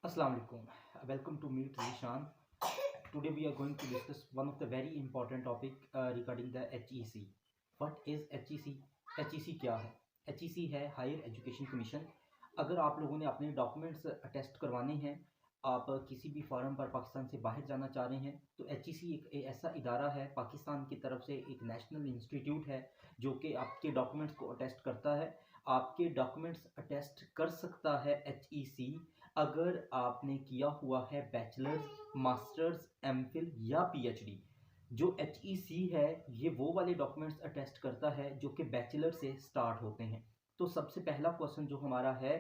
Assalamu alaikum. Welcome to Meet Zishan. Today we are going to discuss one of the very important topic regarding the HEC. What is HEC? HEC क्या है? HEC है higher education commission. अगर आप लोगों ने अपने documents attest करवाने हैं, आप किसी भी फॉर्म पर पाकिस्तान से बाहर जाना चाह रहे हैं, तो HEC एक ऐसा इदारा है, पाकिस्तान की तरफ से एक नेशनल इंस्टीट्यूट है जो कि आपके डॉक्यूमेंट्स को अटेस्ट करता है। आपके डॉक्यूमेंट्स अटेस्ट कर सकता है HEC अगर आपने किया हुआ है बैचलर्स, मास्टर्स, एमफिल या पीएचडी। जो HEC है ये वो वाले डॉक्यूमेंट्स अटेस्ट करता है जो कि बैचलर से स्टार्ट होते हैं। तो सबसे पहला क्वेश्चन जो हमारा है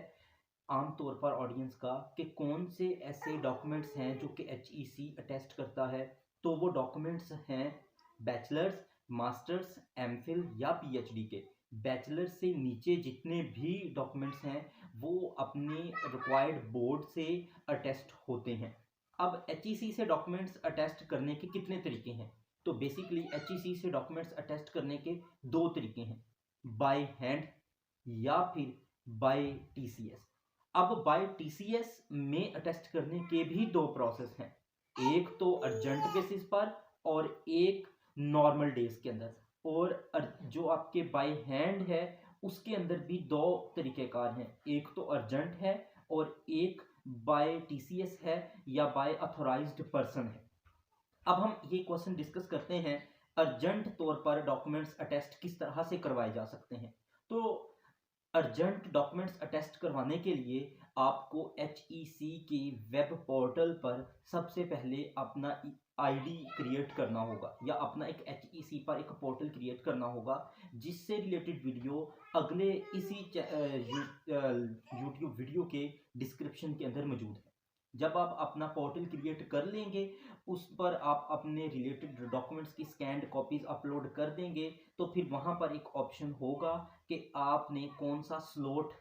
आमतौर पर ऑडियंस का कि कौन से ऐसे डॉक्यूमेंट्स हैं जो कि HEC अटेस्ट करता है, तो वो डॉक्यूमेंट्स हैं बैचलर्स, मास्टर्स, एमफिल या पीएचडी के। बैचलर से नीचे जितने भी डॉक्यूमेंट्स हैं वो अपने रिक्वायर्ड बोर्ड से अटेस्ट होते हैं। अब HEC से डॉक्यूमेंट्स अटेस्ट करने के कितने तरीके हैं? तो बेसिकली HEC से डॉक्यूमेंट्स अटेस्ट करने के दो तरीके हैं, बाय हैंड या फिर बाय TCS। अब बाय TCS में अटेस्ट करने के भी दो प्रोसेस हैं, एक तो अर्जेंट बेसिस पर और एक नॉर्मल डेज के अंदर। और जो आपके बाय हैंड है उसके अंदर भी दो तरीकेकार हैं, एक तो अर्जेंट है और एक बाय TCS है या बाय अथोराइज्ड पर्सन है। अब हम ये क्वेश्चन डिस्कस करते हैं अर्जेंट तौर पर डॉक्यूमेंट्स अटेस्ट किस तरह से करवाए जा सकते हैं। तो अर्जेंट डॉक्यूमेंट्स अटेस्ट करवाने के लिए आपको HEC की वेब पोर्टल पर सबसे पहले अपना आईडी क्रिएट करना होगा या अपना एक HEC पर एक पोर्टल क्रिएट करना होगा, जिससे रिलेटेड वीडियो अगले इसी यूट्यूब वीडियो के डिस्क्रिप्शन के अंदर मौजूद है। जब आप अपना पोर्टल क्रिएट कर लेंगे उस पर आप अपने रिलेटेड डॉक्यूमेंट्स की स्कैन्ड कॉपीज अपलोड कर देंगे, तो फिर वहाँ पर एक ऑप्शन होगा कि आपने कौन सा स्लॉट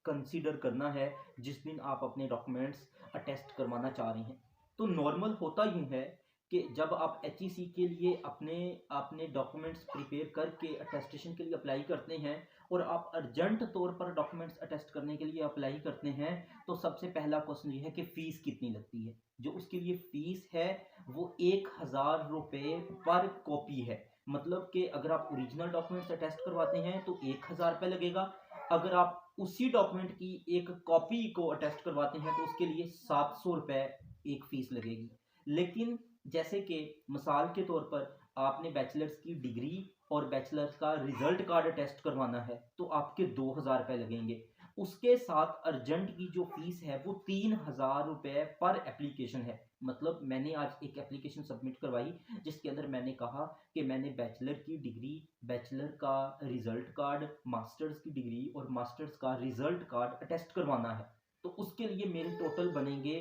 कंसीडर करना है जिस दिन आप अपने डॉक्यूमेंट्स अटेस्ट करवाना चाह रहे हैं। तो नॉर्मल होता यूँ है कि जब आप HEC के लिए अपने अपने डॉक्यूमेंट्स प्रिपेयर करके अटेस्टेशन के लिए अप्लाई करते हैं और आप अर्जेंट तौर पर डॉक्यूमेंट्स अटेस्ट करने के लिए अप्लाई करते हैं, तो सबसे पहला क्वेश्चन ये है कि फ़ीस कितनी लगती है। जो उसके लिए फ़ीस है वो 1000 रुपये पर कॉपी है। मतलब कि अगर आप ओरिजिनल डॉक्यूमेंट्स अटेस्ट करवाते हैं तो 1000 रुपये लगेगा, अगर आप उसी डॉक्यूमेंट की एक कॉपी को अटेस्ट करवाते हैं तो उसके लिए 700 रुपये एक फ़ीस लगेगी। लेकिन जैसे कि मिसाल के तौर पर आपने बैचलर्स की डिग्री और बैचलर्स का रिजल्ट कार्ड टेस्ट करवाना है तो आपके 2000 रुपये लगेंगे। उसके साथ अर्जेंट की जो फीस है वो 3000 रुपये पर एप्लीकेशन है। मतलब मैंने आज एक एप्लीकेशन सबमिट करवाई जिसके अंदर मैंने कहा कि मैंने बैचलर की डिग्री, बैचलर का रिजल्ट कार्ड, मास्टर्स की डिग्री और मास्टर्स का रिजल्ट कार्ड अटेस्ट करवाना है। तो उसके लिए मेरे टोटल बनेंगे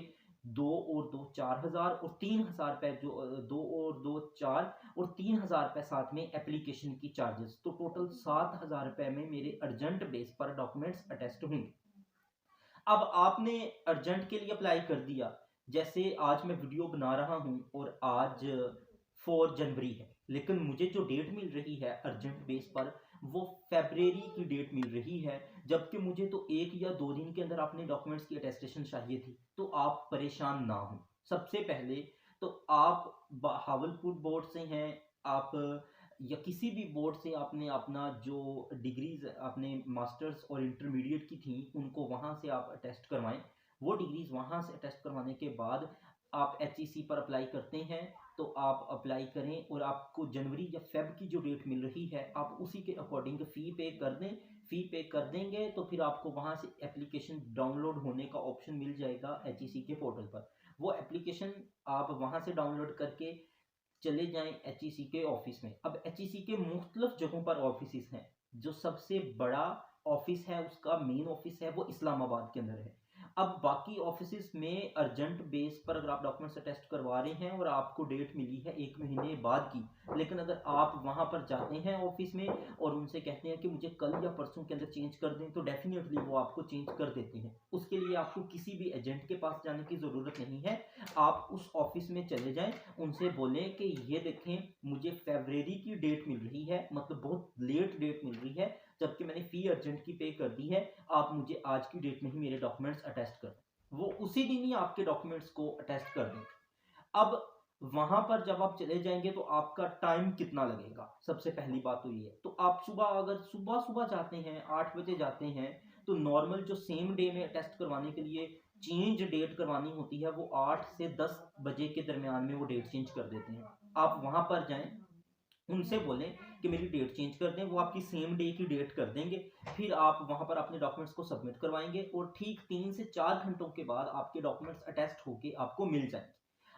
2 और 2 4000 और 3000 रुपये, जो 2 और 2 4 और 3000 रुपये साथ में एप्लीकेशन की चार्जेस, तो टोटल 7000 रुपये में मेरे अर्जेंट बेस पर डॉक्यूमेंट्स अटेस्ट होंगे। अब आपने अर्जेंट के लिए अप्लाई कर दिया, जैसे आज मैं वीडियो बना रहा हूं और आज 4 जनवरी है, लेकिन मुझे जो डेट मिल रही है अर्जेंट बेस पर वो फरवरी की डेट मिल रही है, जबकि मुझे तो 1 या 2 दिन के अंदर अपने डॉक्यूमेंट्स की अटेस्टेशन चाहिए थी। तो आप परेशान ना हो। सबसे पहले तो आप बहावलपुर बोर्ड से हैं, आप या किसी भी बोर्ड से आपने अपना जो डिग्रीज अपने मास्टर्स और इंटरमीडिएट की थी उनको वहाँ से आप अटेस्ट करवाएं। वो डिग्रीज वहाँ से अटेस्ट करवाने के बाद आप HEC पर अप्लाई करते हैं, तो आप अप्लाई करें और आपको जनवरी या फेब की जो डेट मिल रही है आप उसी के अकॉर्डिंग फ़ी पे कर दें। फ़ी पे कर देंगे तो फिर आपको वहाँ से एप्लीकेशन डाउनलोड होने का ऑप्शन मिल जाएगा HEC के पोर्टल पर। वो एप्लीकेशन आप वहाँ से डाउनलोड करके चले जाएं HEC के ऑफिस में। अब HEC के मुख्तलिफ जगहों पर ऑफिस हैं। जो सबसे बड़ा ऑफिस है उसका मेन ऑफिस है वो इस्लामाबाद के अंदर है। अब बाकी ऑफिस में अर्जेंट बेस पर अगर आप डॉक्यूमेंट्स टेस्ट करवा रहे हैं और आपको डेट मिली है 1 महीने बाद की, लेकिन अगर आप वहां पर जाते हैं ऑफिस में और उनसे कहते हैं कि मुझे कल या परसों के अंदर चेंज कर दें, तो डेफिनेटली वो आपको चेंज कर देते हैं। उसके लिए आपको किसी भी एजेंट के पास जाने की ज़रूरत नहीं है। आप उस ऑफिस में चले जाएं, उनसे बोलें कि ये देखें मुझे फरवरी की डेट मिल रही है, मतलब बहुत लेट डेट मिल रही है, जबकि मैंने फ़ी अर्जेंट की पे कर दी है, आप मुझे आज की डेट में ही मेरे डॉक्यूमेंट्स अटेस्ट कर दें। वो उसी दिन ही आपके डॉक्यूमेंट्स को अटेस्ट कर देंगे। अब वहां पर जब आप चले जाएंगे तो आपका टाइम कितना लगेगा, सबसे पहली बात तो ये है। तो आप सुबह, अगर सुबह सुबह जाते हैं, 8 बजे जाते हैं, तो नॉर्मल जो सेम डे में टेस्ट करवाने के लिए चेंज डेट करवानी होती है, वो 8 से 10 बजे के दरमियान में वो डेट चेंज कर देते हैं। आप वहां पर जाएं, उनसे बोलें कि मेरी डेट चेंज कर दें, वो आपकी सेम डे की डेट कर देंगे। फिर आप वहां पर अपने डॉक्यूमेंट्स को सबमिट करवाएंगे और ठीक 3 से 4 घंटों के बाद आपके डॉक्यूमेंट्स अटेस्ट होके आपको मिल जाएंगे।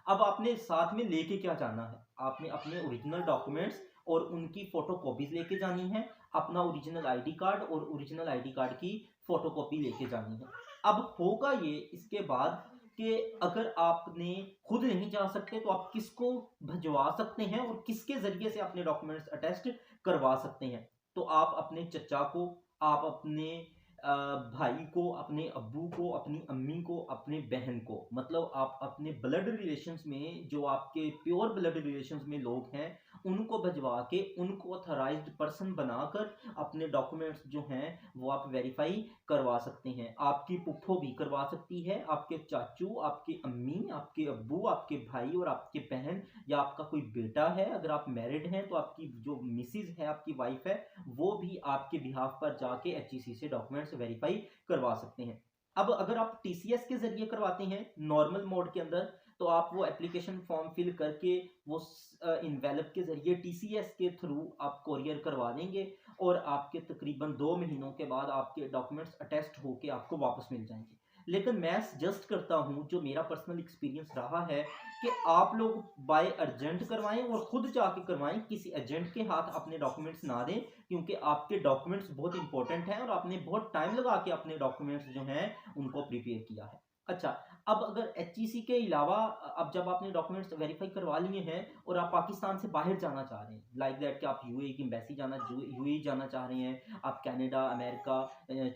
अब आपने साथ में लेके क्या जाना है, आपने अपने ओरिजिनल डॉक्यूमेंट्स और उनकी फोटो कॉपीज लेके जानी है, अपना ओरिजिनल आईडी कार्ड और ओरिजिनल आईडी कार्ड की फोटो कॉपी लेके जानी है। अब होगा ये इसके बाद कि अगर आपने खुद नहीं जा सकते तो आप किसको भिजवा सकते हैं और किसके जरिए से अपने डॉक्यूमेंट्स अटेस्ट करवा सकते हैं। तो आप अपने चचा को, आप अपने भाई को, अपने अब्बू को, अपनी अम्मी को, अपने बहन को, मतलब आप अपने ब्लड रिलेशंस में जो आपके प्योर ब्लड रिलेशंस में लोग हैं, उनको भिजवा के उनको ऑथराइज्ड पर्सन बनाकर अपने डॉक्यूमेंट्स जो हैं वो आप वेरीफाई करवा सकते हैं। आपकी पुप्पो भी करवा सकती है, आपके चाचू, आपकी अम्मी, आपके अब्बू, आपके भाई और आपके बहन, या आपका कोई बेटा है, अगर आप मैरिड हैं तो आपकी जो मिसिज है, आपकी वाइफ है, वो भी आपके बिहाफ पर जाके एचईसी से डॉक्यूमेंट्स वेरीफाई करवा सकते हैं। अब अगर आप टीसीएस के जरिए करवाते हैं नॉर्मल मोड के अंदर, तो आप वो एप्लीकेशन फॉर्म फिल करके वो इनवेलप के जरिए टीसीएस के थ्रू आप कोरियर करवा देंगे और आपके तकरीबन 2 महीनों के बाद आपके डॉक्यूमेंट्स अटेस्ट होके आपको वापस मिल जाएंगे। लेकिन मैं सजेस्ट करता हूँ, जो मेरा पर्सनल एक्सपीरियंस रहा है, कि आप लोग बाय अर्जेंट करवाएं और खुद जाके करवाएं, किसी एजेंट के हाथ अपने डॉक्यूमेंट्स ना दें, क्योंकि आपके डॉक्यूमेंट्स बहुत इंपॉर्टेंट हैं और आपने बहुत टाइम लगा के अपने डॉक्यूमेंट्स जो हैं उनको प्रिपेयर किया है। अच्छा, अब अगर एचईसी के अलावा, अब जब आपने डॉक्यूमेंट्स वेरीफाई करवा लिए हैं और आप पाकिस्तान से बाहर जाना चाह रहे हैं, लाइक दैट कि आप यूएई की एम्बेसी यूएई जाना चाह रहे हैं, आप कनाडा, अमेरिका,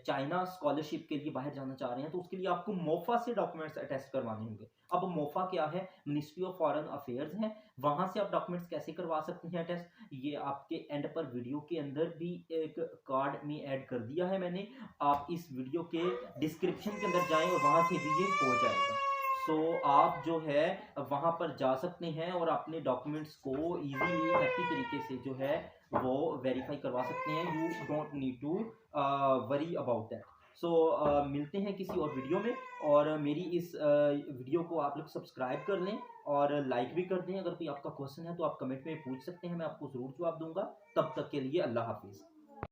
चाइना स्कॉलरशिप के लिए बाहर जाना चाह रहे हैं, तो उसके लिए आपको मोफा से डॉक्यूमेंट्स अटेस्ट करवाने होंगे। अब मोफा क्या है? मिनिस्ट्री ऑफ फॉरेन अफेयर्स है, वहां से आप डॉक्यूमेंट्स कैसे करवा सकते हैं टेस्ट, ये आपके एंड पर वीडियो के अंदर भी एक कार्ड में ऐड कर दिया है मैंने। आप इस वीडियो के डिस्क्रिप्शन के अंदर जाएं और वहां से भी ये हो जाएगा। सो आप जो है वहां पर जा सकते हैं और अपने डॉक्यूमेंट्स को इजीली हैप्पी तरीके से जो है वो वेरीफाई करवा सकते हैं। You don't need to worry about that. So मिलते हैं किसी और वीडियो में, और मेरी इस वीडियो को आप लोग सब्सक्राइब कर लें और लाइक भी कर दें। अगर कोई आपका क्वेश्चन है तो आप कमेंट में पूछ सकते हैं, मैं आपको ज़रूर जवाब दूंगा। तब तक के लिए अल्लाह हाफिज़।